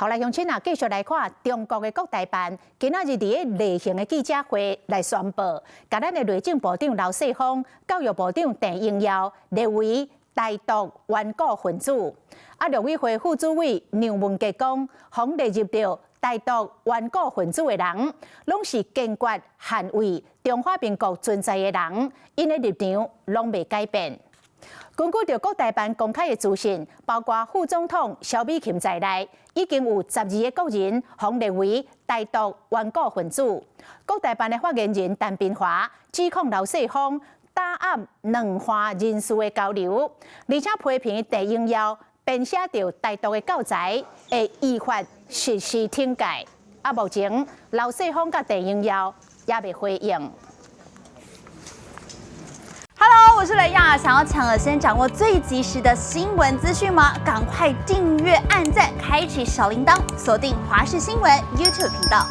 后来乡亲啊，继续来看中国的国台办今仔日伫个例行的记者会来宣布，甲咱的内政部长刘世芳、教育部长郑英耀列为台独顽固分子。陆委会副主委杨文杰讲，凡列入到台独顽固分子的人，拢是坚决捍卫中华民国存在的人，因的立场拢未改变。根据着国台办公开的资讯，包括副总统萧美琴在内，已经有12个国人被列为台独顽固分子。国台办的发言人陈斌华指控刘世芳打压两岸人士的交流，而且批评郑英耀编写着台独的教材，会依法实施听改。目前刘世芳甲郑英耀也未回应。Hello， 我是雷亚，想要抢先掌握最及时的新闻资讯吗？赶快订阅、按赞、开启小铃铛，锁定华视新闻 YouTube 频道。